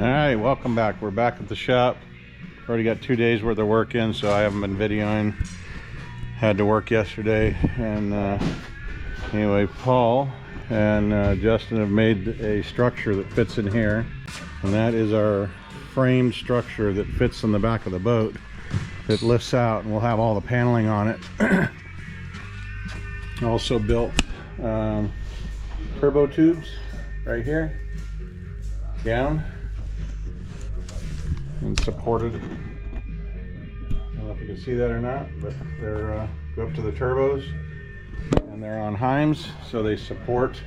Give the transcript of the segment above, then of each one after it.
All right, welcome back. We're back at the shop. Already got 2 days worth of work in, so I haven't been videoing. Had to work yesterday, and anyway, Paul and Justin have made a structure that fits in here, and that is our framed structure that fits in the back of the boat. It lifts out, and we'll have all the paneling on it. Also built turbo tubes right here, down, and supported. I don't know if you can see that or not, but they're go up to the turbos, and they're on Heims, so they support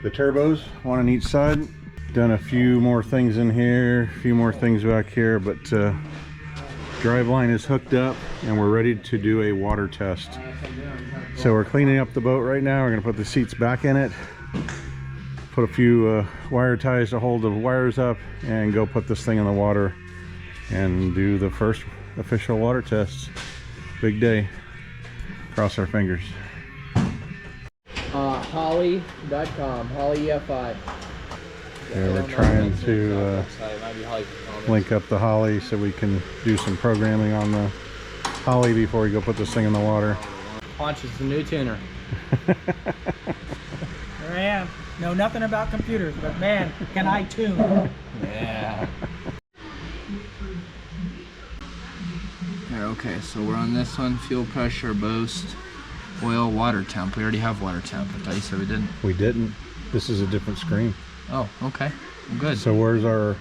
the turbos, one on each side. Done a few more things in here, a few more things back here, but drive line is hooked up and we're ready to do a water test. So we're cleaning up the boat right now. We're going to put the seats back in it, put a few wire ties to hold the wires up, and go put this thing in the water and do the first official water test. Big day. Cross our fingers. Holly.com, Holly EFI. Yeah, we're trying to link up the Holly so we can do some programming on the Holly before we go put this thing in the water. Ponch is the new tuner. There I am. Know nothing about computers, but man, can I tune. Yeah. Okay, so we're on this one. Fuel pressure, boost, oil, water temp. We already have water temp. I thought you said we didn't. We didn't. This is a different screen. Oh, okay. Well, good. So where's our...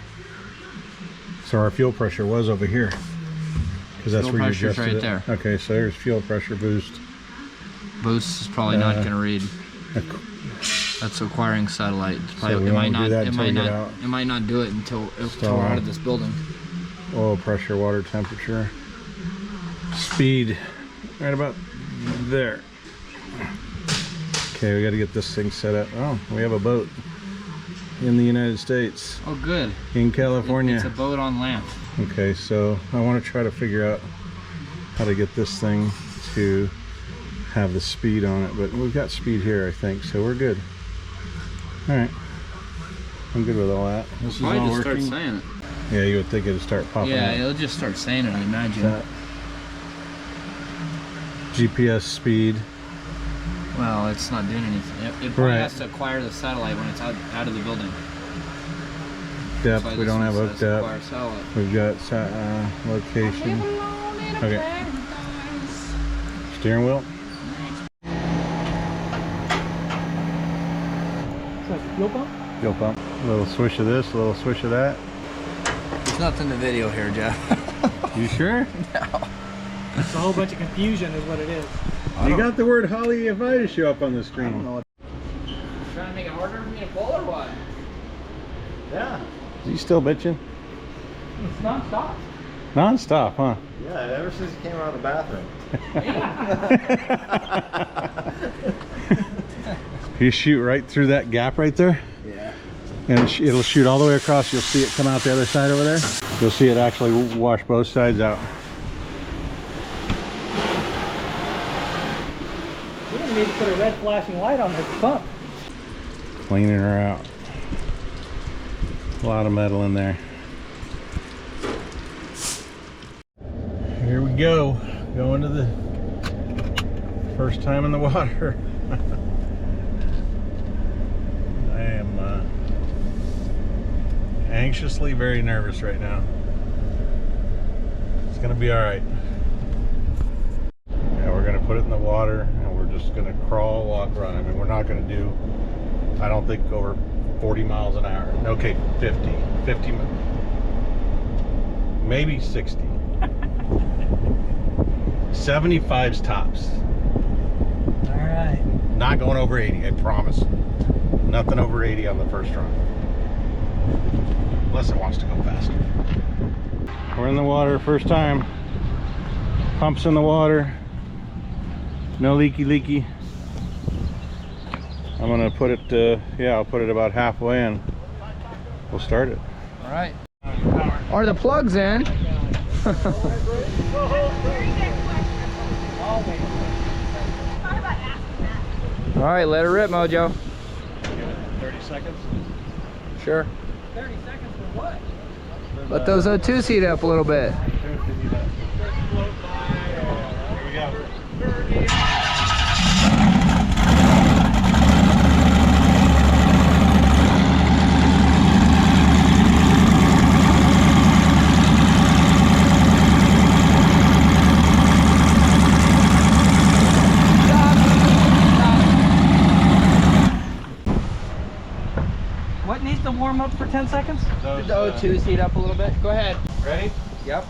So our fuel pressure was over here. Because that's where you adjusted right it. there. Okay, so there's fuel pressure boost. Boost is probably not going to read. That's acquiring satellite. It's probably, So we won't do that until we get out. It might not do it until we're out of this building. Oil pressure, water temperature, speed, right about there. Okay, we got to get this thing set up. Oh, we have a boat in the United States. Oh, good. In California. It's a boat on land. Okay, so I want to try to figure out how to get this thing to have the speed on it, but we've got speed here, I think, so we're good. All right, I'm good with all that. This is all just working. start saying it. Yeah, you would think it'd start popping Yeah, up. it'll just start saying it, I imagine. GPS speed. Well, it's not doing anything. It probably Right. has to acquire the satellite when it's out of the building. Depth, So we don't have hooked up. acquire satellite. We've got location. Okay. Steering wheel. It's like a fuel pump? Fuel pump. A little swish of this, a little swish of that. There's nothing to video here, Jeff. You sure? No. It's a whole bunch of confusion is what it is. You got the word Holly EFI to show up on the screen. Trying to make it harder for me to pull or what? Yeah. Is he still bitching? It's non-stop. Non-stop, huh? Yeah, ever since he came out of the bathroom. You shoot right through that gap right there, Yeah. and it'll shoot all the way across. You'll see it come out the other side over there. You'll see it actually wash both sides out. We didn't need to put a red flashing light on this pump. Cleaning her out. A lot of metal in there. Here we go. Going to the first time in the water. I am anxiously very nervous right now. It's gonna be all right. Yeah, we're gonna put it in the water and we're just gonna crawl, walk, run. I mean, we're not gonna do, I don't think, over 40 miles an hour. Okay, 50, maybe 60. 75's tops. All right. Not going over 80, I promise. Nothing over 80 on the first run. Unless it wants to go faster. We're in the water, first time. Pumps in the water. No leaky. I'm gonna put it, yeah, I'll put it about halfway and we'll start it. All right. Are the plugs in? All right, let her rip, Mojo. 30 seconds? Sure. 30 seconds. Let those O2s heat up a little bit. Here we go. What needs to warm up for 10 seconds? Those, The O2s heat up a little bit. Go ahead. ready? Yep.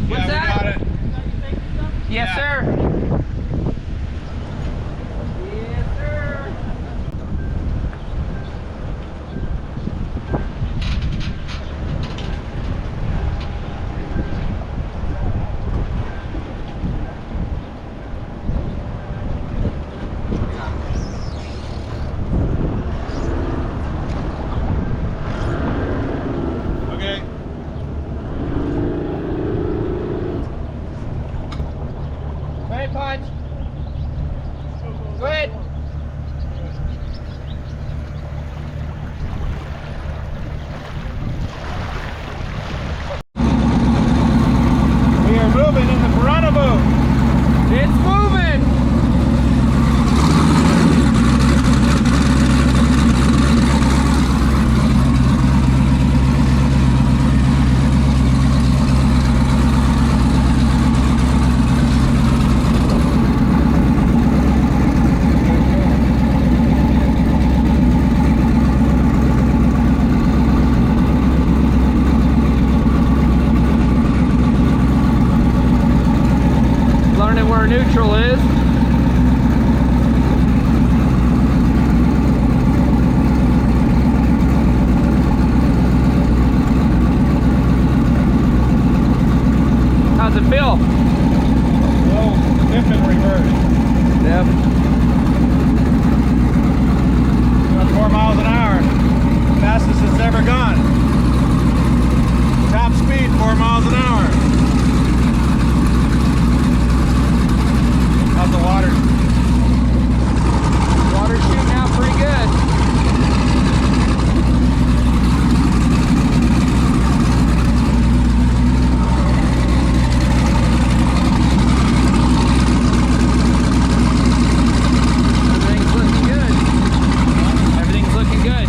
What's that? Yes, sir. Yes, sir. Okay. Go ahead, Punch. Go ahead. We are moving in the Piranha boat. It's moving. Learning where neutral is. How's it feel? Little dip and reverse. Yep. About 4 miles an hour. Fastest it's ever gone. Top speed, 4 miles an hour. How's the water? Water's shooting out pretty good. Everything's looking good. Everything's looking good.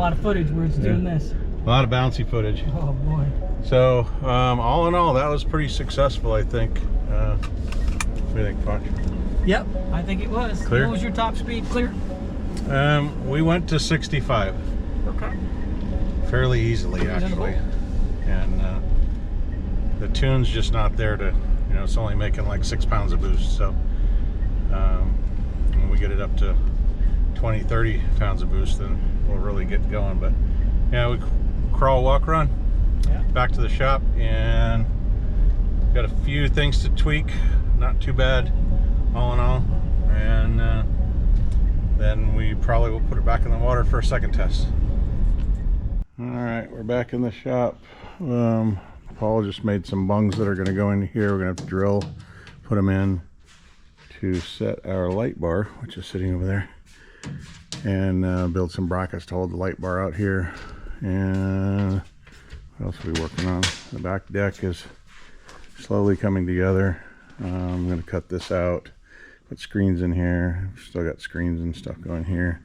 lot of footage where it's doing this. A lot of bouncy footage. Oh boy. So all in all, that was pretty successful, I think. What do you think, Punch? Yep, I think it was. Clear? What was your top speed? Clear? We went to 65 Okay. fairly easily, actually. And the tune's just not there to, you know, it's only making like 6 pounds of boost. So when we get it up to 20, 30 pounds of boost, then we'll really get going. But yeah, we crawl, walk, run. Yeah. Back to the shop, and got a few things to tweak. Not too bad, all in all. And then we probably will put it back in the water for a second test. All right, we're back in the shop. Paul just made some bungs that are going to go in here. We're going to have to drill, put them in to set our light bar, which is sitting over there, and build some brackets to hold the light bar out here. And what else are we working on? The back deck is slowly coming together. I'm going to cut this out, put screens in here. Still got screens and stuff going here.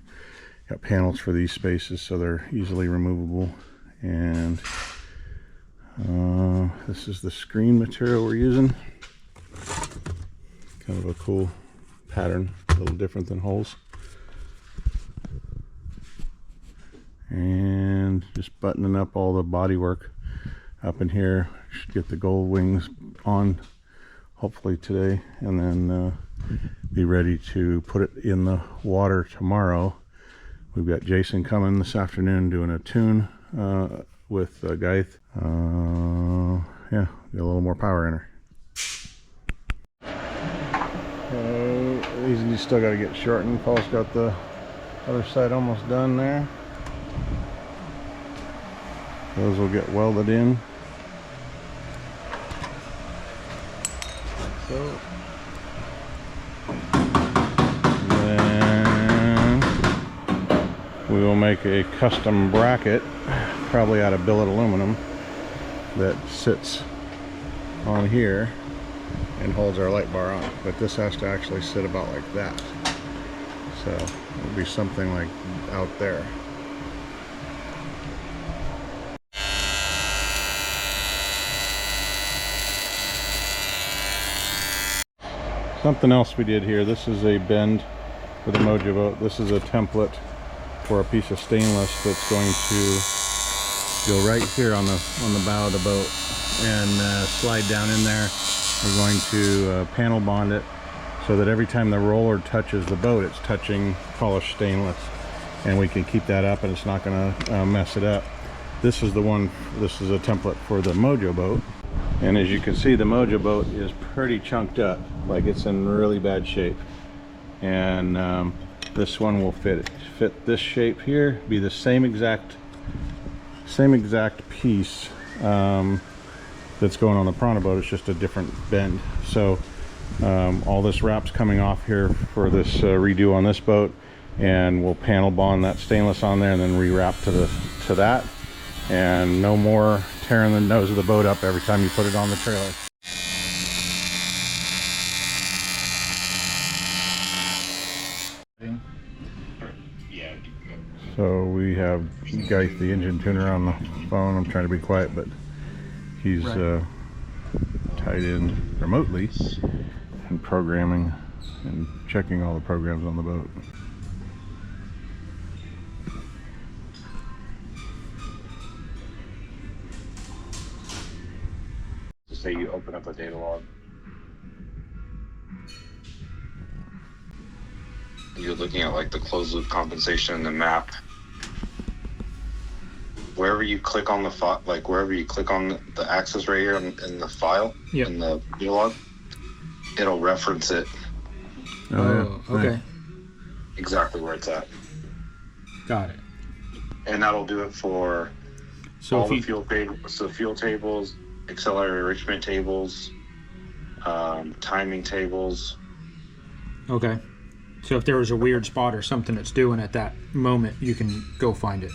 Got panels for these spaces so they're easily removable. And this is the screen material we're using. Kind of a cool pattern, a little different than holes. And just buttoning up all the body work up in here. Should get the gold wings on hopefully today, and then be ready to put it in the water tomorrow. We've got Jason coming this afternoon doing a tune with Geith. Yeah, get a little more power in her. These still got to get shortened. Paul's got the other side almost done there. Those will get welded in. So, then we will make a custom bracket, probably out of billet aluminum, that sits on here and holds our light bar on. But this has to actually sit about like that. So it'll be something like out there. Something else we did here, this is a bend for the Mojo boat. This is a template for a piece of stainless that's going to go right here on the bow of the boat and slide down in there. We're going to panel bond it so that every time the roller touches the boat, it's touching polished stainless, and we can keep that up and it's not going to mess it up. This is the one, this is a template for the Mojo boat. And as you can see, the Mojo boat is pretty chunked up, like it's in really bad shape. And this one will fit this shape here, be the same exact piece that's going on the Prana boat. It's just a different bend. So all this wrap's coming off here for this redo on this boat, and we'll panel bond that stainless on there and then rewrap to that. And no more tearing the nose of the boat up every time you put it on the trailer. So we have Geith, the engine tuner, on the phone. I'm trying to be quiet, but he's tied in remotely and programming and checking all the programs on the boat. Say you open up a data log. You're looking at like the closed loop compensation in the map. Wherever you click on the file, like wherever you click on the axis right here in the file, Yep. in the data log, it'll reference it Oh, okay. exactly where it's at. Got it. And that'll do it for So all if the you, fuel tables, accelerator enrichment tables, timing tables. okay. So if there was a weird spot or something it's doing at that moment, you can go find it.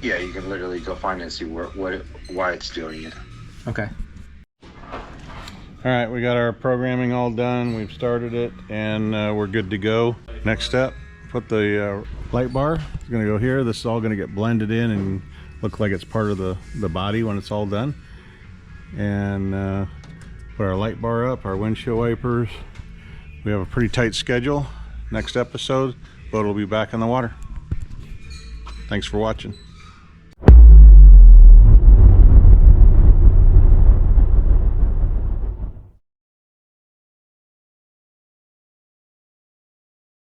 Yeah, you can literally go find it and see why it's doing it. Okay. All right, we got our programming all done. We've started it, and we're good to go. Next step, put the light bar. It's gonna go here. This is all gonna get blended in and look like it's part of the body when it's all done. And put our light bar up, our windshield wipers. We have a pretty tight schedule. Next episode, boat will be back in the water. Thanks for watching.